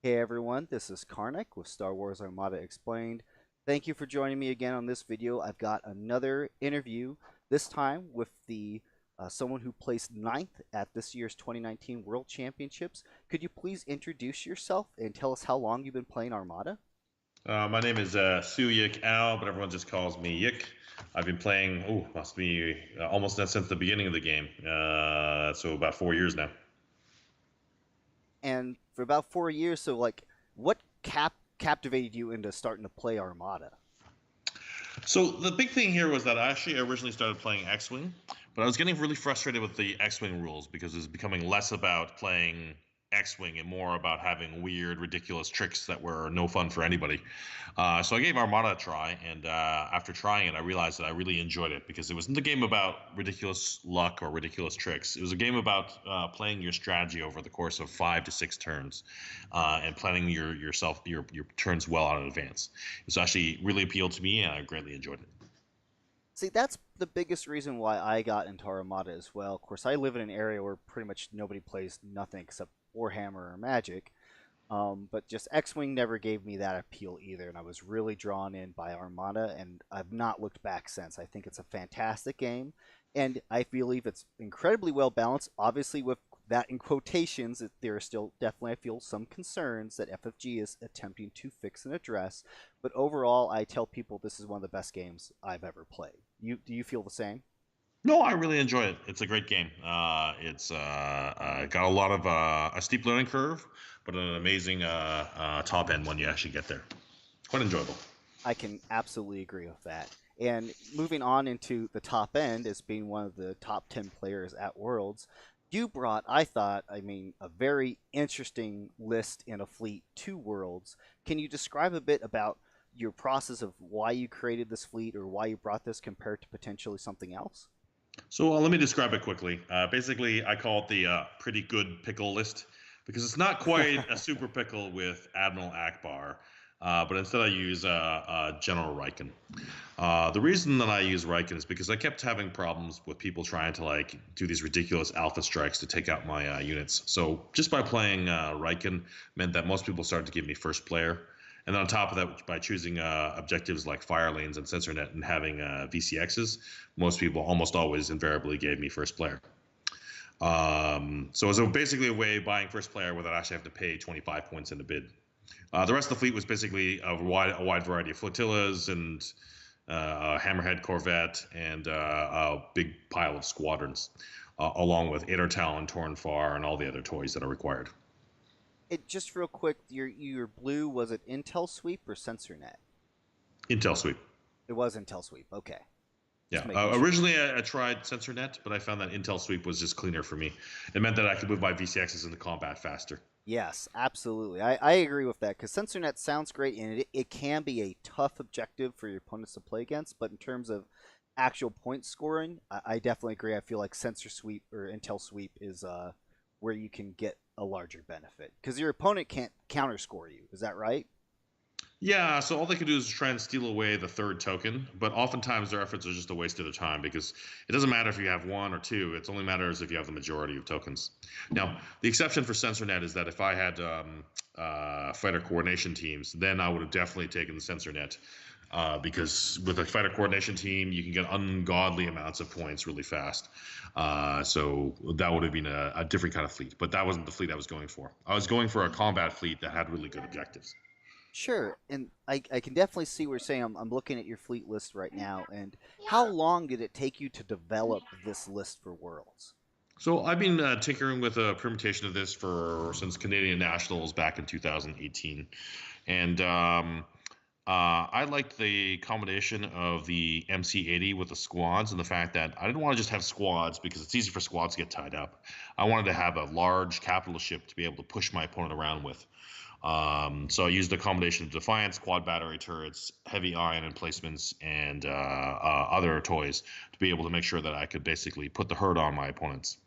Hey everyone, this is Karnak with Star Wars Armada Explained. Thank you for joining me again on this video. I've got another interview, this time with the someone who placed ninth at this year's 2019 World Championships. Could you please introduce yourself and tell us how long you've been playing Armada? My name is Yik Al, but everyone just calls me Yik. I've been playing, must be almost since the beginning of the game. So about 4 years now. And for about 4 years, so like, what captivated you into starting to play Armada? So the big thing here was that I actually originally started playing X-Wing, but I was getting really frustrated with the X-Wing rules because it's becoming less about playing X-Wing and more about having weird, ridiculous tricks that were no fun for anybody. So I gave Armada a try, and after trying it, I realized that I really enjoyed it because it wasn't a game about ridiculous luck or ridiculous tricks. It was a game about playing your strategy over the course of 5 to 6 turns and planning your turns well out in advance. It's actually really appealed to me, and I greatly enjoyed it. See, that's the biggest reason why I got into Armada as well. Of course, I live in an area where pretty much nobody plays nothing except Warhammer or Magic. But just X-Wing never gave me that appeal either, and I was really drawn in by Armada, and I've not looked back since. I think it's a fantastic game, and I believe it's incredibly well balanced. Obviously, with that in quotations, there are still definitely, I feel, some concerns that FFG is attempting to fix and address. But overall, I tell people this is one of the best games I've ever played. Do you feel the same? No, I really enjoy it. It's a great game. It's got a lot of a steep learning curve, but an amazing top end when you actually get there. Quite enjoyable. I can absolutely agree with that. And moving on into the top end as being one of the top 10 players at Worlds, you brought, I thought, a very interesting list in a fleet to Worlds. Can you describe a bit about your process of why you created this fleet or why you brought this compared to potentially something else? So let me describe it quickly. Basically, I call it the pretty good pickle list because it's not quite a super pickle with Admiral Akbar, but instead I use General Rieekan. The reason that I use Rieekan is because I kept having problems with people trying to like do these ridiculous alpha strikes to take out my units. So just by playing Rieekan meant that most people started to give me first player. And then on top of that, by choosing objectives like fire lanes and sensor net and having VCXs, most people almost always invariably gave me first player. So it was basically a way of buying first player without actually having to pay 25 points in the bid. The rest of the fleet was basically a wide variety of flotillas and a Hammerhead Corvette and a big pile of squadrons, along with Adar Tallon, Toryn Farr, and all the other toys that are required. It just real quick, your blue, was it Intel Sweep or SensorNet? Intel sweep. It was Intel Sweep. Okay. Just Yeah. making sure. Originally, I tried SensorNet, but I found that Intel Sweep was just cleaner for me. It meant that I could move my VCXs into combat faster. Yes, absolutely. I agree with that because SensorNet sounds great and it can be a tough objective for your opponents to play against, but in terms of actual point scoring, I definitely agree. I feel like Sensor Sweep or Intel Sweep is where you can get a larger benefit because your opponent can't counter score you. Is that right? Yeah, so all they can do is try and steal away the third token, but oftentimes their efforts are just a waste of their time because it doesn't matter if you have one or two. It only matters if you have the majority of tokens. Now, the exception for SensorNet is that if I had fighter coordination teams, then I would have definitely taken the SensorNet because with a fighter coordination team, you can get ungodly amounts of points really fast. So that would have been a different kind of fleet, but that wasn't the fleet I was going for. I was going for a combat fleet that had really good objectives. Sure, and I can definitely see what you're saying. I'm looking at your fleet list right now, and how long did it take you to develop this list for Worlds? So I've been tinkering with a permutation of this for since Canadian Nationals back in 2018, and I liked the combination of the MC80 with the squads and the fact that I didn't want to just have squads because it's easy for squads to get tied up. I wanted to have a large capital ship to be able to push my opponent around with. So I used a combination of Defiance, quad battery turrets, heavy ion emplacements, and other toys to be able to make sure that I could basically put the hurt on my opponents.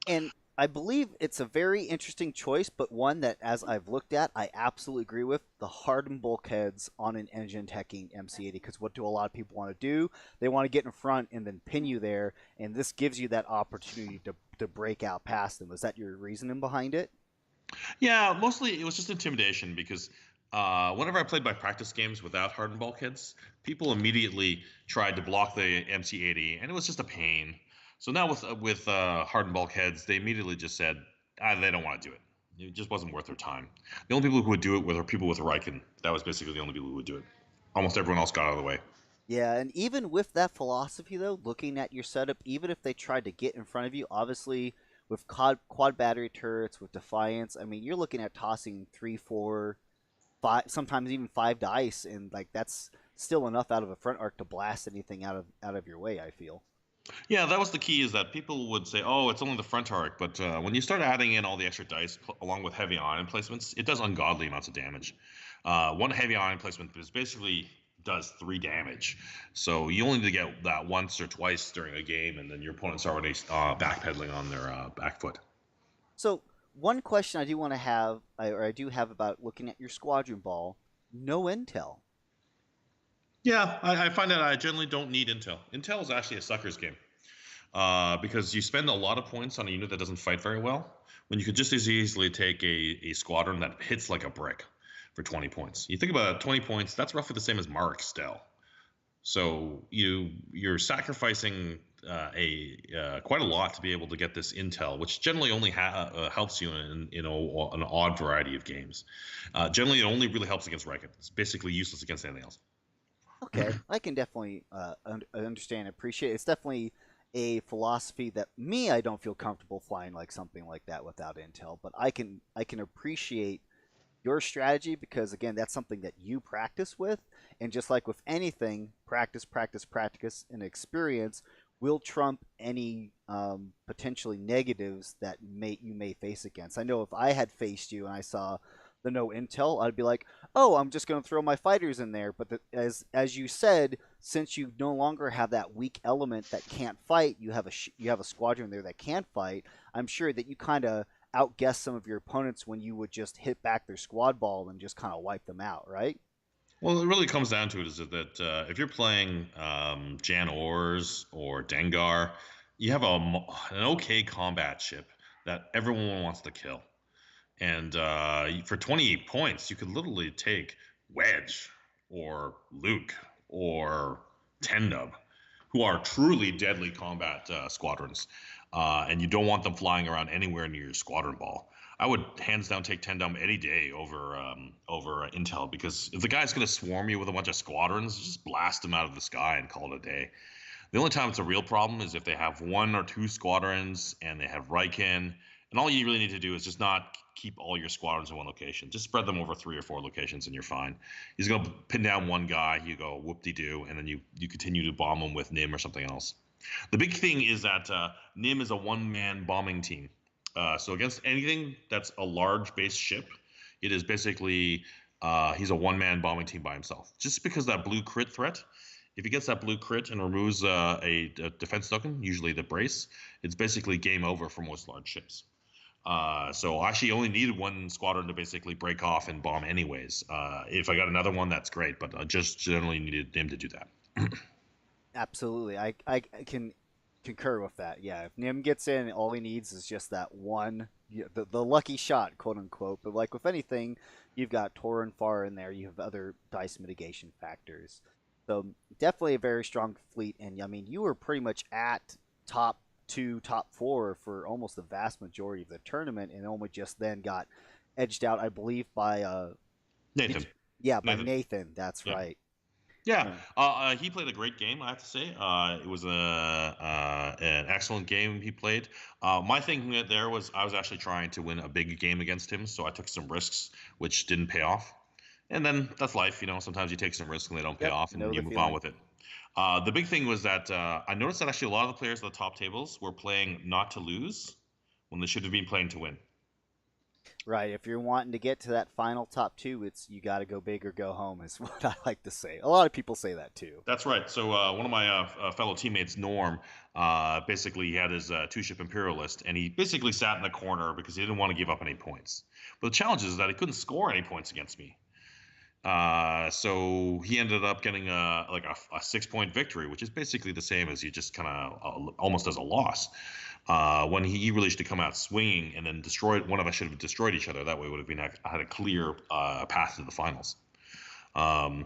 And I believe it's a very interesting choice, but one that, as I've looked at, I absolutely agree with the Hardend Bulkheads on an engine teching MC80. Because what do a lot of people want to do? They want to get in front and then pin you there, and this gives you that opportunity to break out past them. Is that your reasoning behind it? Yeah, mostly it was just intimidation because whenever I played my practice games without Hardend Bulkheads, people immediately tried to block the MC80, and it was just a pain. So now with Hardend Bulkheads, they immediately just said they don't want to do it. It just wasn't worth their time. The only people who would do it were people with Rieekan. That was basically the only people who would do it. Almost everyone else got out of the way. Yeah, and even with that philosophy, though, looking at your setup, even if they tried to get in front of you, obviously with quad battery turrets, with Defiance, I mean, you're looking at tossing three, four, five, sometimes even five dice, and like that's still enough out of a front arc to blast anything out of your way. I feel. Yeah, that was the key. Is that people would say, "Oh, it's only the front arc," but when you start adding in all the extra dice along with heavy ion placements, it does ungodly amounts of damage. One heavy ion placement is basically does 3 damage, so you only need to get that once or twice during a game, and then your opponent's already backpedaling on their back foot. So one question I do want to have, or I do have about looking at your squadron ball, no intel. Yeah, I find that I generally don't need intel. Intel is actually a sucker's game. Because you spend a lot of points on a unit that doesn't fight very well, when you could just as easily take a squadron that hits like a brick for 20 points. You think about it, 20 points, that's roughly the same as Mark still. So you're sacrificing quite a lot to be able to get this intel, which generally only helps you in an odd variety of games. Generally, it only really helps against Rieekan. It's basically useless against anything else. Okay, I can definitely understand, appreciate. It's definitely a philosophy that me I don't feel comfortable flying like something like that without intel, but I can appreciate your strategy because again that's something that you practice with, and just like with anything, practice, practice, practice, and experience will trump any potentially negatives that you may face against. I know if I had faced you and I saw the no intel, I'd be like, oh, I'm just going to throw my fighters in there. But as you said, since you no longer have that weak element that can't fight, you have a squadron there that can fight. I'm sure that you kind of outguess some of your opponents when you would just hit back their squad ball and just kind of wipe them out, right? Well, it really comes down to it is that if you're playing Jan Ors or Dengar, you have an okay combat ship that everyone wants to kill. And for 28 points, you could literally take Wedge or Luke or Tendub, who are truly deadly combat squadrons. And you don't want them flying around anywhere near your squadron ball. I would hands down take Tendum any day over Intel, because if the guy's going to swarm you with a bunch of squadrons, just blast them out of the sky and call it a day. The only time it's a real problem is if they have 1 or 2 squadrons and they have Rieekan, and all you really need to do is just not keep all your squadrons in one location. Just spread them over 3 or 4 locations and you're fine. He's going to pin down one guy, you go whoop-de-doo, and then you continue to bomb him with Nim or something else. The big thing is that Nim is a one-man bombing team. So against anything that's a large base ship, it is basically he's a one-man bombing team by himself. Just because that blue crit threat, if he gets that blue crit and removes a defense token, usually the brace, it's basically game over for most large ships. So I actually only needed one squadron to basically break off and bomb anyways. If I got another one, that's great, but I just generally needed him to do that. Absolutely. I can concur with that. Yeah, if Nim gets in, all he needs is just that one, the lucky shot, quote unquote. But like with anything, you've got Toryn Farr in there. You have other dice mitigation factors. So definitely a very strong fleet. And I mean, you were pretty much at top two, top four for almost the vast majority of the tournament, and only just then got edged out, I believe, by Nathan. yeah, by Nathan. Nathan. That's Yeah. right. Yeah, he played a great game, I have to say. It was an excellent game he played. My thing there was I was actually trying to win a big game against him, so I took some risks, which didn't pay off. And then that's life, you know. Sometimes you take some risks and they don't pay Yep. off, and Know you the move on feeling. with it. The big thing was that I noticed that actually a lot of the players at the top tables were playing not to lose when they should have been playing to win. Right. If you're wanting to get to that final top two, it's you got to go big or go home, is what I like to say. A lot of people say that too. That's right. So one of my fellow teammates, Norm, basically he had his two-ship Imperialist, and he basically sat in the corner because he didn't want to give up any points. But the challenge is that he couldn't score any points against me. So he ended up getting a 6-point victory, which is basically the same as you just kind of almost as a loss. when he really should have come out swinging and then destroyed. One of us should have destroyed each other. That way, would have been had a clear path to the finals. I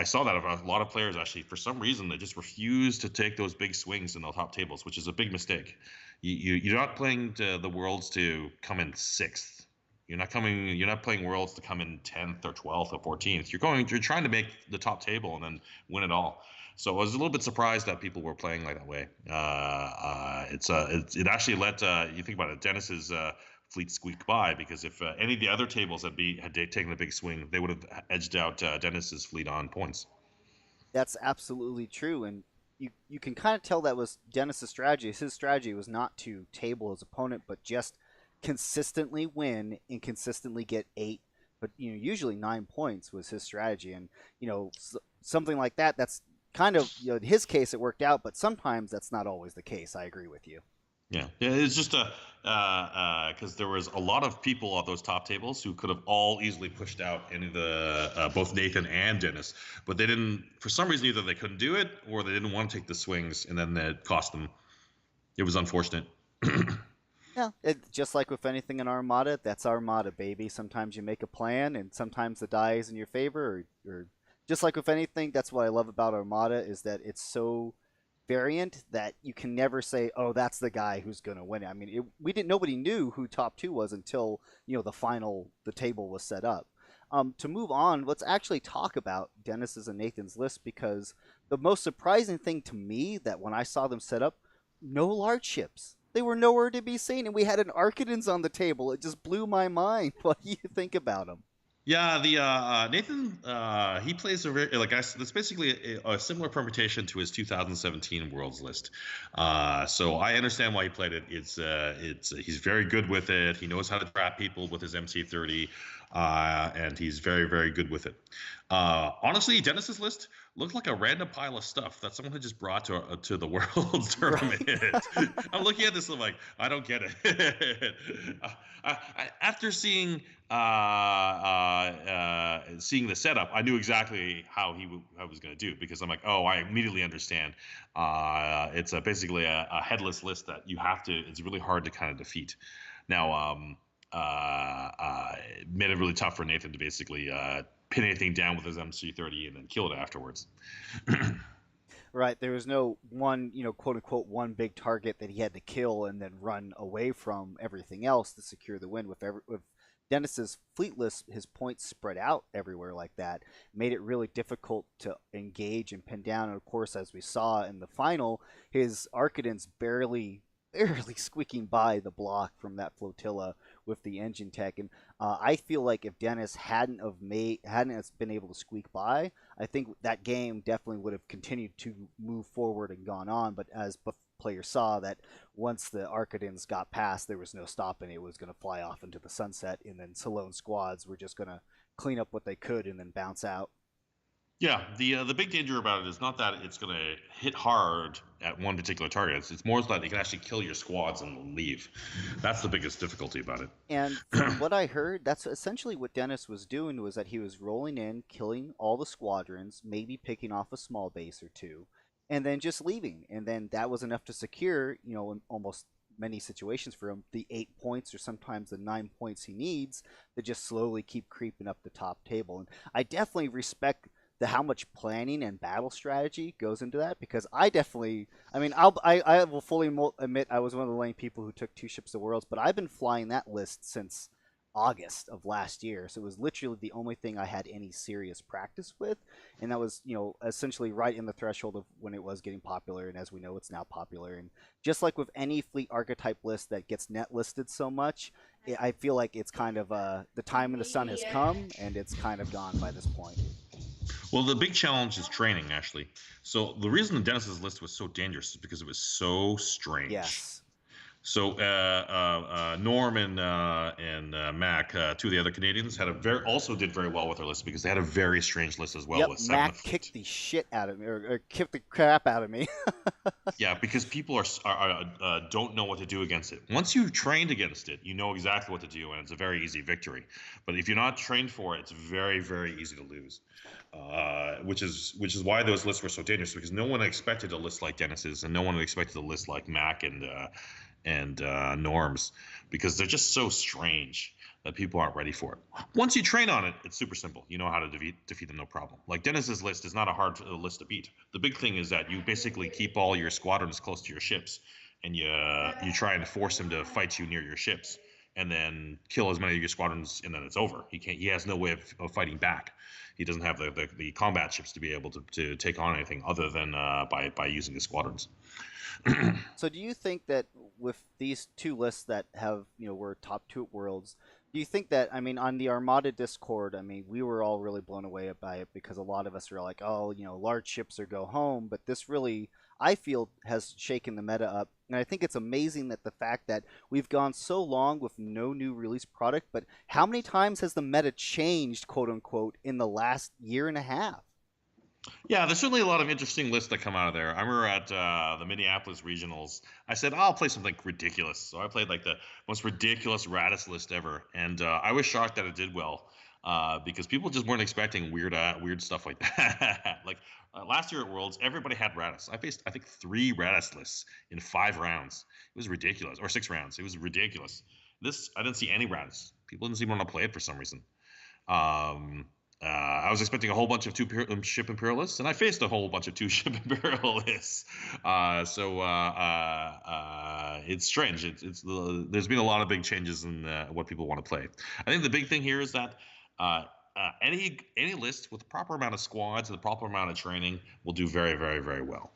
saw that a lot of players actually, for some reason, they just refuse to take those big swings in the top tables, which is a big mistake. You're not playing the worlds to come in 6th. You're not playing worlds to come in 10th or 12th or 14th. You're trying to make the top table and then win it all. So I was a little bit surprised that people were playing like that way. It actually let you think about it. Dennis's fleet squeak by, because if any of the other tables had taken a big swing, they would have edged out Dennis's fleet on points. That's absolutely true, and you can kind of tell that was Dennis's strategy. His strategy was not to table his opponent, but just consistently win and consistently get 8, but usually 9 points was his strategy, and something like that. That's kind of in his case it worked out, but sometimes that's not always the case. I agree with you. Yeah, it's just because there was a lot of people on those top tables who could have all easily pushed out any of the both Nathan and Dennis, but they didn't. For some reason, either they couldn't do it or they didn't want to take the swings, and then it cost them. It was unfortunate. Yeah, just like with anything in Armada, that's Armada, baby. Sometimes you make a plan, and sometimes the die is in your favor. Or just like with anything, that's what I love about Armada is that it's so variant that you can never say, "Oh, that's the guy who's going to win it." I mean, nobody knew who top 2 was until the table was set up. To move on, let's actually talk about Dennis's and Nathan's list, because the most surprising thing to me that when I saw them set up, no large ships. They were nowhere to be seen, and we had an Archidans on the table. It just blew my mind. What do you think about them? Yeah, the Nathan he plays that's basically a similar permutation to his 2017 Worlds list. So I understand why he played it. It's he's very good with it. He knows how to trap people with his MC30, and he's very, very good with it. Honestly, Dennis's list looked like a random pile of stuff that someone had just brought to the World's tournament. Right. I'm looking at this, I'm like, I don't get it. After seeing seeing the setup, I knew exactly how I was going to do, because I'm like, oh, I immediately understand. It's basically a headless list that it's really hard to kind of defeat. Now, it made it really tough for Nathan to basically pin anything down with his MC30 and then kill it afterwards. Right, there was no one, quote unquote, one big target that he had to kill and then run away from everything else to secure the win. With Dennis's fleet list, his points spread out everywhere like that, made it really difficult to engage and pin down. And of course, as we saw in the final, his Archidans barely squeaking by the block from that flotilla with the engine tech. And I feel like if Dennis hadn't been able to squeak by, I think that game definitely would have continued to move forward and gone on. But as players saw, that once the Archidans got past, there was no stopping. It was going to fly off into the sunset, and then Salone squads were just going to clean up what they could and then bounce out. Yeah, the big danger about it is not that it's going to hit hard at one particular target. It's more that it can actually kill your squads and leave. That's the biggest difficulty about it. And from what I heard, that's essentially what Dennis was doing, was that he was rolling in, killing all the squadrons, maybe picking off a small base or two, and then just leaving. And then that was enough to secure, in almost many situations for him, the 8 points or sometimes the 9 points he needs to just slowly keep creeping up the top table. And I definitely respect how much planning and battle strategy goes into that, because I will fully admit I was one of the lame people who took 2 ships to Worlds, but I've been flying that list since August of last year, so it was literally the only thing I had any serious practice with, and that was essentially right in the threshold of when it was getting popular, and as we know, it's now popular. And just like with any fleet archetype list that gets net listed so much, I feel like it's kind of the time in the sun has come, and it's kind of gone by this point. Well, the big challenge is training, actually. So the reason Dennis's list was so dangerous is because it was so strange. Yes. So Norm and Mac, two of the other Canadians, had a very also did very well with their list because they had a very strange list as well Yep, with seven Mac of kicked the shit out of me, or kicked the crap out of me. yeah, because people don't know what to do against it. Once you've trained against it, you know exactly what to do, and it's a very easy victory. But if you're not trained for it, it's very, very easy to lose. Which is why those lists were so dangerous because no one expected a list like Dennis's, and no one expected a list like Mac and Norms because they're just so strange that people aren't ready for it. Once you train on it, it's super simple. You know how to defeat them, no problem. Like Dennis's list is not a hard list to beat. The big thing is that you basically keep all your squadrons close to your ships, and you try and force him to fight you near your ships, and then kill as many of your squadrons, and then it's over. He has no way of fighting back. He doesn't have the combat ships to be able to take on anything other than by using the squadrons. So do you think that with these two lists that have, were top two at Worlds, do you think that, I mean, on the Armada Discord, I mean, we were all really blown away by it because a lot of us are like, oh, large ships or go home, but this really, I feel, has shaken the meta up. And I think it's amazing that the fact that we've gone so long with no new release product, but how many times has the meta changed, quote unquote, in the last year and a half? Yeah, there's certainly a lot of interesting lists that come out of there. I remember at the Minneapolis regionals, I said, I'll play something ridiculous. So I played like the most ridiculous Radis list ever, and I was shocked that it did well because people just weren't expecting weird stuff like that. Like last year at Worlds, everybody had Radis. I faced I think 3 Radis lists in 5 rounds. It was ridiculous, or 6 rounds. It was ridiculous. This I didn't see any Radis. People didn't seem to want to play it for some reason. Um, I was expecting a whole bunch of two-ship Imperialists, and I faced a whole bunch of two-ship Imperialists. It's strange. There's been a lot of big changes in what people want to play. I think the big thing here is that any list with the proper amount of squads and the proper amount of training will do very, very, very well.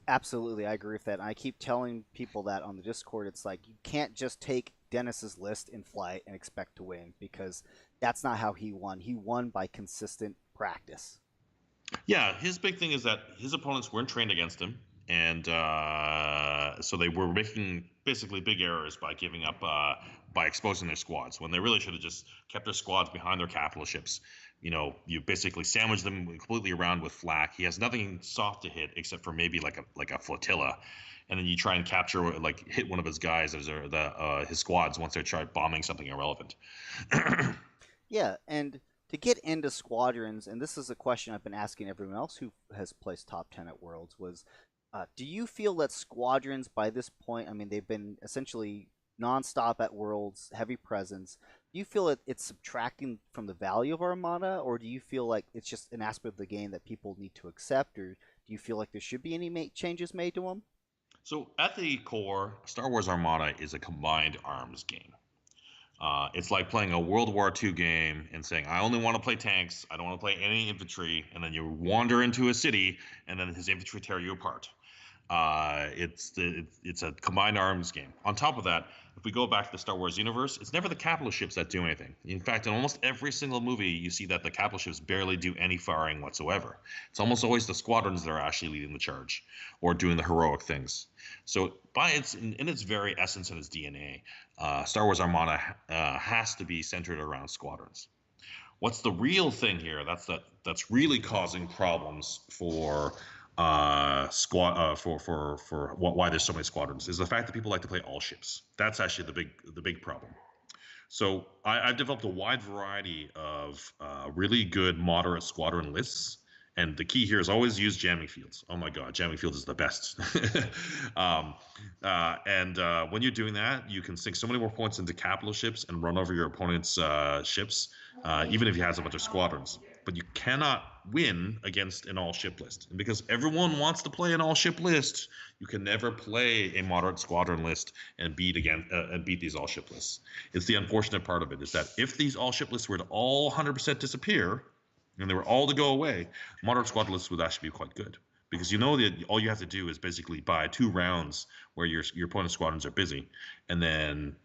Absolutely, I agree with that. And I keep telling people that on the Discord. It's like you can't just take Dennis's list in flight and expect to win because that's not how he won. He won by consistent practice. Yeah, his big thing is that his opponents weren't trained against him, and so they were making basically big errors by giving up, by exposing their squads when they really should have just kept their squads behind their capital ships. You basically sandwich them completely around with flak. He has nothing soft to hit except for maybe like a flotilla, and then you try and capture hit one of his guys as his squads once they try bombing something irrelevant. Yeah, and to get into Squadrons, and this is a question I've been asking everyone else who has placed top 10 at Worlds, was do you feel that Squadrons by this point, I mean, they've been essentially nonstop at Worlds, heavy presence. Do you feel that it's subtracting from the value of Armada, or do you feel like it's just an aspect of the game that people need to accept, or do you feel like there should be any changes made to them? So at the core, Star Wars Armada is a combined arms game. It's like playing a World War II game and saying, I only want to play tanks. I don't want to play any infantry. And then you wander into a city, and then his infantry tear you apart. It's a combined arms game. On top of that, if we go back to the Star Wars universe, it's never the capital ships that do anything. In fact, in almost every single movie, you see that the capital ships barely do any firing whatsoever. It's almost always the squadrons that are actually leading the charge or doing the heroic things. So, in its very essence and its DNA, Star Wars Armada has to be centered around squadrons. What's the real thing here? That's really causing problems for why there's so many squadrons is the fact that people like to play all ships. That's actually the big problem. So I've developed a wide variety of really good moderate squadron lists. And the key here is always use jamming fields. Oh my God, jamming fields is the best. When you're doing that, you can sink so many more points into capital ships and run over your opponent's ships, even if he has a bunch of squadrons. But you cannot win against an all-ship list. And because everyone wants to play an all-ship list, you can never play a moderate squadron list and beat these all-ship lists. It's the unfortunate part of it is that if these all-ship lists were to all 100% disappear, and they were all to go away, moderate squad lists would actually be quite good. Because you know that all you have to do is basically buy 2 rounds where your opponent's squadrons are busy, and then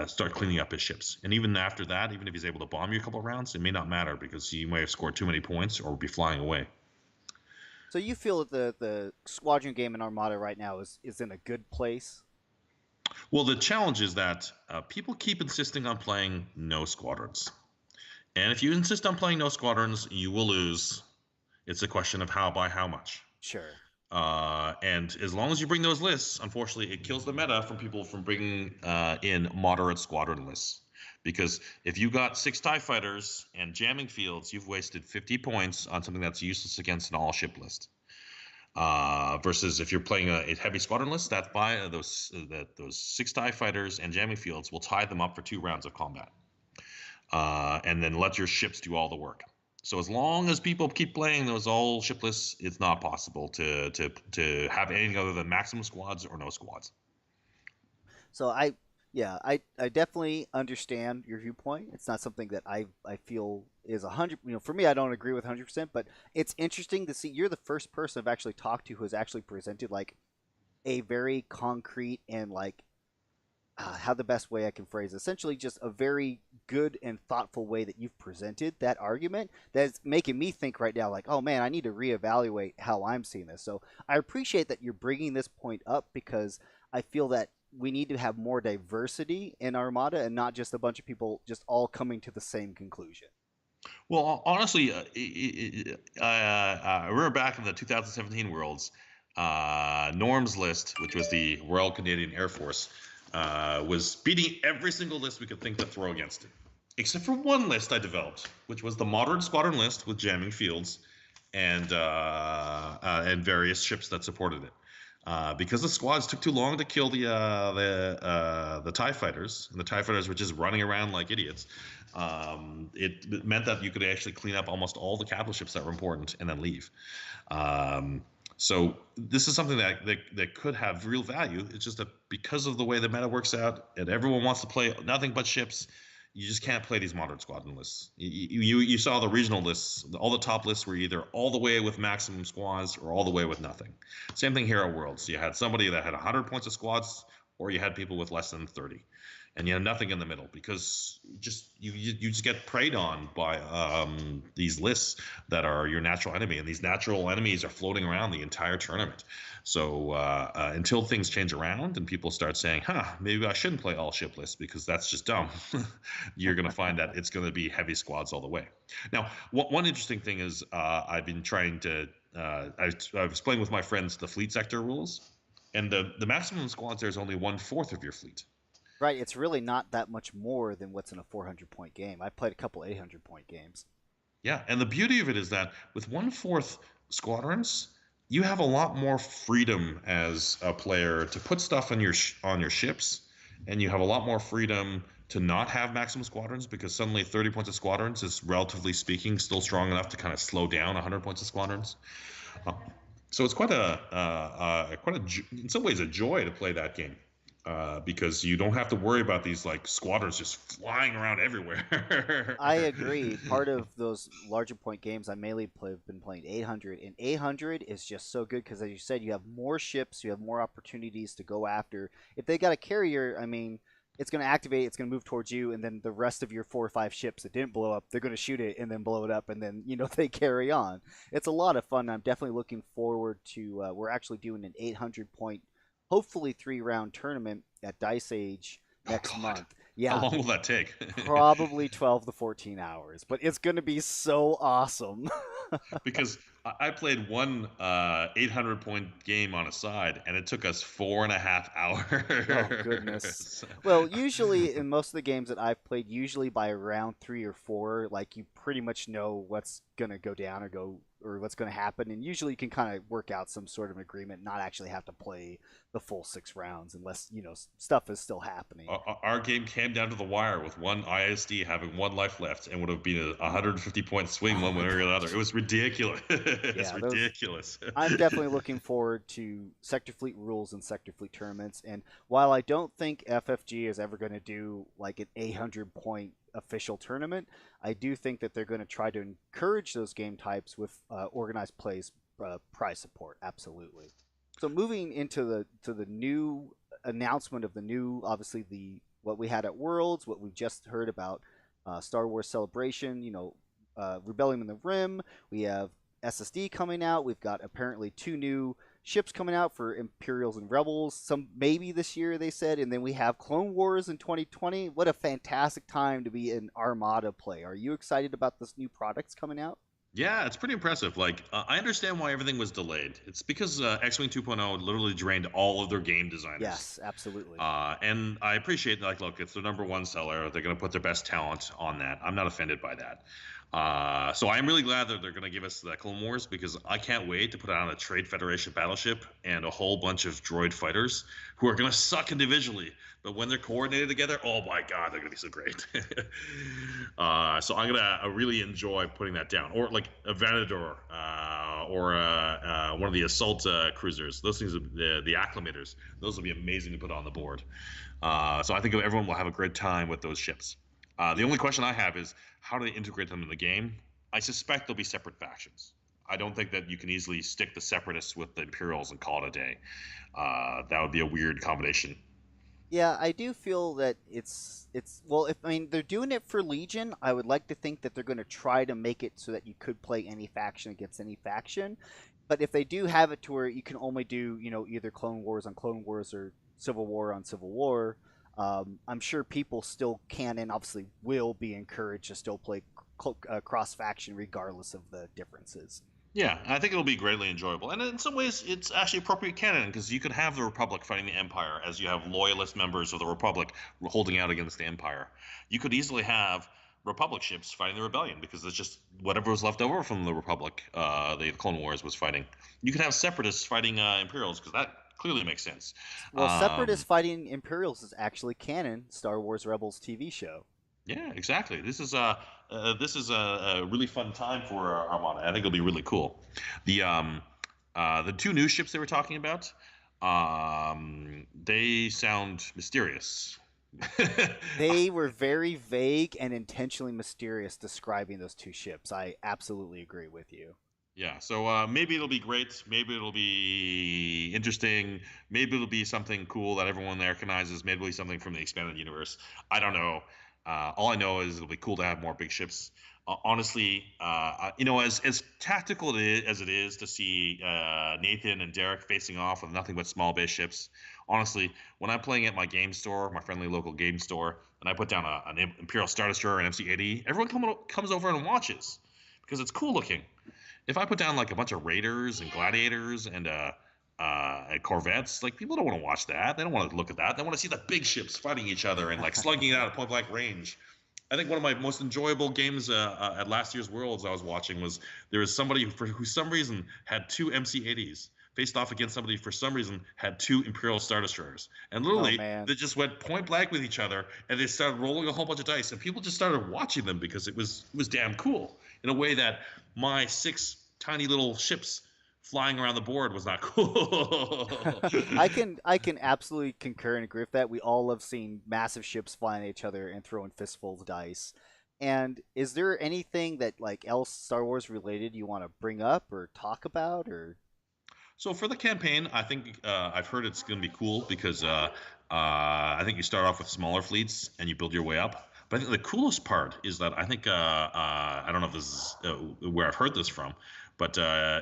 start cleaning up his ships. And even after that, even if he's able to bomb you a couple of rounds, it may not matter because he may have scored too many points or be flying away. So you feel that the Squadron game in Armada right now is in a good place? Well, the challenge is that people keep insisting on playing no squadrons. And if you insist on playing no squadrons, you will lose. It's a question of how by how much. Sure. And as long as you bring those lists, unfortunately, it kills the meta from people from bringing in moderate squadron lists. Because if you got 6 TIE fighters and jamming fields, you've wasted 50 points on something that's useless against an all ship list. Versus if you're playing a heavy squadron list, that by those 6 TIE fighters and jamming fields will tie them up for 2 rounds of combat, and then let your ships do all the work. So as long as people keep playing those all ship lists, it's not possible to have anything other than maximum squads or no squads. So I definitely understand your viewpoint. It's not something that I feel is 100. For me, I don't agree with 100%. But it's interesting to see. You're the first person I've actually talked to who has actually presented like a very concrete and like how the best way I can phrase it. Essentially just a very good and thoughtful way that you've presented that argument that's making me think right now like, oh man, I need to reevaluate how I'm seeing this. So I appreciate that you're bringing this point up because I feel that we need to have more diversity in Armada and not just a bunch of people just all coming to the same conclusion. Well, honestly, I remember back in the 2017 Worlds, Norm's list, which was the Royal Canadian Air Force, was beating every single list we could think to throw against it, except for one list I developed, which was the Moderate Squadron list with jamming fields and various ships that supported it. Because the squads took too long to kill the TIE fighters, and the TIE fighters were just running around like idiots. It meant that you could actually clean up almost all the capital ships that were important and then leave. So this is something that could have real value. It's just that because of the way the meta works out, and everyone wants to play nothing but ships, you just can't play these modern squadron lists. You saw the regional lists. All the top lists were either all the way with maximum squads or all the way with nothing. Same thing here at Worlds. You had somebody that had 100 points of squads, or you had people with less than 30. And you have nothing in the middle because you just get preyed on by these lists that are your natural enemy, and these natural enemies are floating around the entire tournament. So until things change around and people start saying, maybe I shouldn't play all ship lists because that's just dumb, you're going to find that it's going to be heavy squads all the way. Now, one interesting thing is I've been trying to I was playing with my friends the fleet sector rules, and the maximum squads there is only 1/4 of your fleet. Right, it's really not that much more than what's in a 400-point game. I played a couple 800-point games. Yeah, and the beauty of it is that with 1/4 squadrons, you have a lot more freedom as a player to put stuff on your ships, and you have a lot more freedom to not have maximum squadrons because suddenly 30 points of squadrons is relatively speaking still strong enough to kind of slow down 100 points of squadrons. Uh, so it's quite in some ways a joy to play that game. Because you don't have to worry about these like squadrons just flying around everywhere. I agree. Part of those larger point games, I mainly been playing 800, and 800 is just so good because, as you said, you have more ships, you have more opportunities to go after. If they got a carrier, I mean, it's going to activate, it's going to move towards you, and then the rest of your 4 or 5 ships that didn't blow up, they're going to shoot it and then blow it up, and then they carry on. It's a lot of fun. I'm definitely looking forward to. We're actually doing an 800 point, hopefully 3-round tournament at Dice Age next month. How Yeah, long will that take? probably 12 to 14 hours, but it's going to be so awesome. Because I played one 800 point game on a side, and it took us 4.5 Oh goodness. hours. Well, usually in most of the games that I've played, usually by round 3 or 4, like you pretty much know what's gonna go down or what's gonna happen, and usually you can kind of work out some sort of agreement, not actually have to play the full 6 rounds unless stuff is still happening. Our game came down to the wire with one ISD having 1 life left and would have been a 150 point swing Oh one my way or the other. gosh. It was ridiculous. It's Yeah, those ridiculous. I'm definitely looking forward to Sector Fleet rules and Sector Fleet tournaments. And while I don't think FFG is ever going to do like an 800-point official tournament, I do think that they're going to try to encourage those game types with organized plays prize support. Absolutely. So moving into the new announcement of the new, obviously the what we had at Worlds, what we've just heard about Star Wars Celebration. Rebellion in the Rim. We have SSD coming out. We've got apparently 2 new ships coming out for Imperials and Rebels. Some maybe this year they said, and then we have Clone Wars in 2020. What a fantastic time to be in Armada play. Are you excited about this new products coming out? Yeah, it's pretty impressive. Like, I understand why everything was delayed. It's because X-Wing 2.0 literally drained all of their game designers. Yes, absolutely. And I appreciate, like, look, it's their number one seller. They're going to put their best talent on that. I'm not offended by that. So I'm really glad that they're going to give us the Clone Wars, because I can't wait to put on a Trade Federation battleship and a whole bunch of droid fighters who are going to suck individually. But when they're coordinated together, oh my God, they're going to be so great. So I'm going to really enjoy putting that down. Or like a Vander, or one of the assault cruisers. Those things, the acclimators, those will be amazing to put on the board. So I think everyone will have a great time with those ships. The only question I have is, how do they integrate them in the game? I suspect they'll be separate factions. I don't think that you can easily stick the Separatists with the Imperials and call it a day. That would be a weird combination. Yeah, I do feel that it's well, if I mean they're doing it for Legion, I would like to think that they're going to try to make it so that you could play any faction against any faction. But if they do have it to where you can only do, either Clone Wars on Clone Wars or Civil War on Civil War, I'm sure people still can and obviously will be encouraged to still play cross faction regardless of the differences. Yeah, I think it'll be greatly enjoyable. And in some ways, it's actually appropriate canon, because you could have the Republic fighting the Empire as you have loyalist members of the Republic holding out against the Empire. You could easily have Republic ships fighting the Rebellion, because it's just whatever was left over from the Republic, the Clone Wars was fighting. You could have Separatists fighting Imperials, because that clearly makes sense. Well, Separatists fighting Imperials is actually canon Star Wars Rebels TV show. Yeah, exactly. This is a really fun time for Armada. I think it'll be really cool. The two new ships they were talking about, they sound mysterious. They were very vague and intentionally mysterious describing those two ships. I absolutely agree with you. Yeah, so maybe it'll be great. Maybe it'll be interesting. Maybe it'll be something cool that everyone recognizes. Maybe it'll be something from the expanded universe. I don't know. All I know is it'll be cool to have more big ships. Honestly, as tactical as it is to see Nathan and Derek facing off with nothing but small base ships. Honestly, when I'm playing at my game store, my friendly local game store, and I put down an Imperial Star Destroyer, an MC-80, everyone comes over and watches, because it's cool looking. If I put down like a bunch of Raiders and Gladiators and Corvettes, like, people don't want to watch that. They don't want to look at that. They want to see the big ships fighting each other and like slugging it out at point blank range. I think one of my most enjoyable games at last year's Worlds I was watching was, there was somebody who, for some reason, had two MC-80s faced off against somebody for some reason had two Imperial Star Destroyers, and literally they just went point blank with each other, and they started rolling a whole bunch of dice, and people just started watching them because it was damn cool in a way that my 6 tiny little ships flying around the board was not cool. I can absolutely concur and agree with that. We all love seeing massive ships flying at each other and throwing fistfuls of dice. And is there anything that like else Star Wars related you want to bring up or talk about or? So for the campaign, I think I've heard it's going to be cool, because I think you start off with smaller fleets and you build your way up. But I think the coolest part is that I think I don't know if this is where I've heard this from, but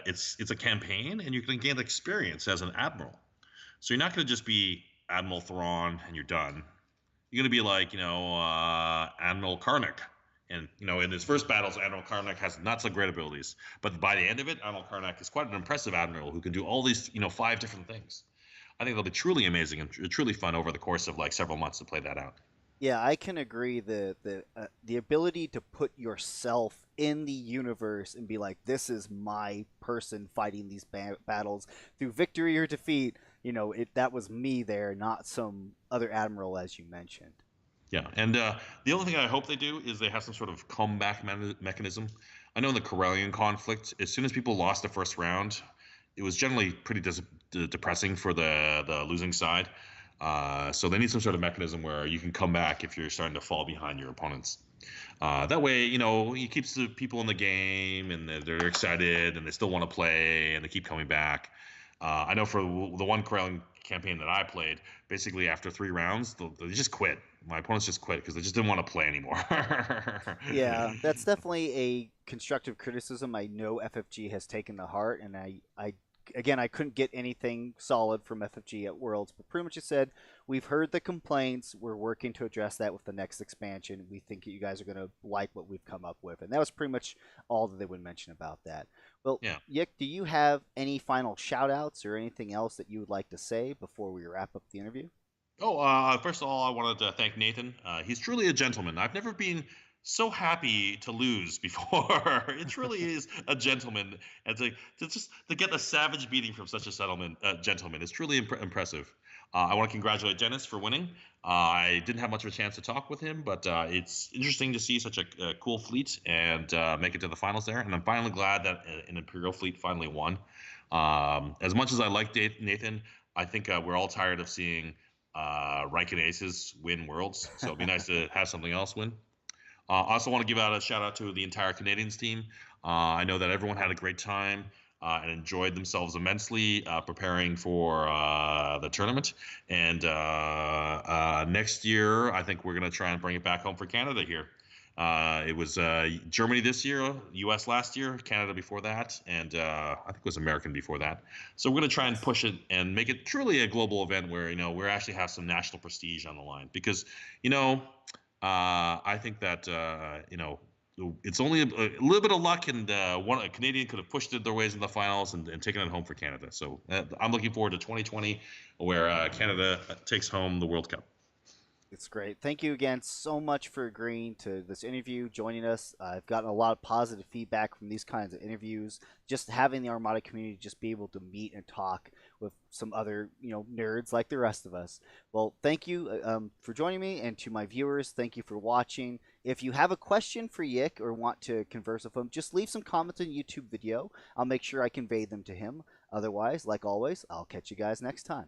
it's a campaign, and you're going to gain experience as an admiral. So you're not going to just be Admiral Thrawn and you're done. You're going to be like, Admiral Karnak. And, in his first battles, Admiral Karnak has not so great abilities. But by the end of it, Admiral Karnak is quite an impressive admiral who can do all these, 5 different things. I think it'll be truly amazing and truly fun over the course of like several months to play that out. Yeah, I can agree. The ability to put yourself in the universe and be like, this is my person fighting these battles through victory or defeat. That was me there, not some other admiral, as you mentioned. Yeah, and the only thing I hope they do is they have some sort of comeback mechanism. I know in the Corellian conflict, as soon as people lost the first round, it was generally pretty depressing for the losing side. So they need some sort of mechanism where you can come back if you're starting to fall behind your opponents. That way, it keeps the people in the game, and they're excited, and they still want to play, and they keep coming back. I know for the one Corellian campaign that I played, basically after 3 rounds, they just quit. My opponents just quit because they just didn't want to play anymore. Yeah, that's definitely a constructive criticism I know FFG has taken to heart, and I again, I couldn't get anything solid from FFG at Worlds, but pretty much it said, we've heard the complaints. We're working to address that with the next expansion. We think you guys are going to like what we've come up with. And that was pretty much all that they would mention about that. Well, Yeah. Yik, do you have any final shout outs or anything else that you would like to say before we wrap up the interview? Oh, first of all, I wanted to thank Nathan. He's truly a gentleman. I've never been so happy to lose before. It truly is a gentleman, and to get a savage beating from such a gentleman is truly impressive. I want to congratulate Dennis for winning. I didn't have much of a chance to talk with him, but it's interesting to see such a cool fleet and make it to the finals there. And I'm finally glad that an Imperial fleet finally won. As much as I like Nathan, I think we're all tired of seeing Rieekan Aces win Worlds, so it'd be nice to have something else win. I also want to give out a shout out to the entire Canadians team. I know that everyone had a great time and enjoyed themselves immensely preparing for the tournament. And next year, I think we're going to try and bring it back home for Canada here. It was Germany this year, U.S. last year, Canada before that, and I think it was American before that. So we're going to try and push it and make it truly a global event where we actually have some national prestige on the line. Because I think that it's only a little bit of luck, and a Canadian could have pushed it their ways in the finals and taken it home for Canada. So I'm looking forward to 2020, where Canada takes home the World Cup. It's great. Thank you again so much for agreeing to this interview, joining us. I've gotten a lot of positive feedback from these kinds of interviews. Just having the Armada community just be able to meet and talk with some other, nerds like the rest of us. Well, thank you for joining me, and to my viewers, thank you for watching. If you have a question for Yik or want to converse with him, just leave some comments in the YouTube video. I'll make sure I convey them to him. Otherwise, like always, I'll catch you guys next time.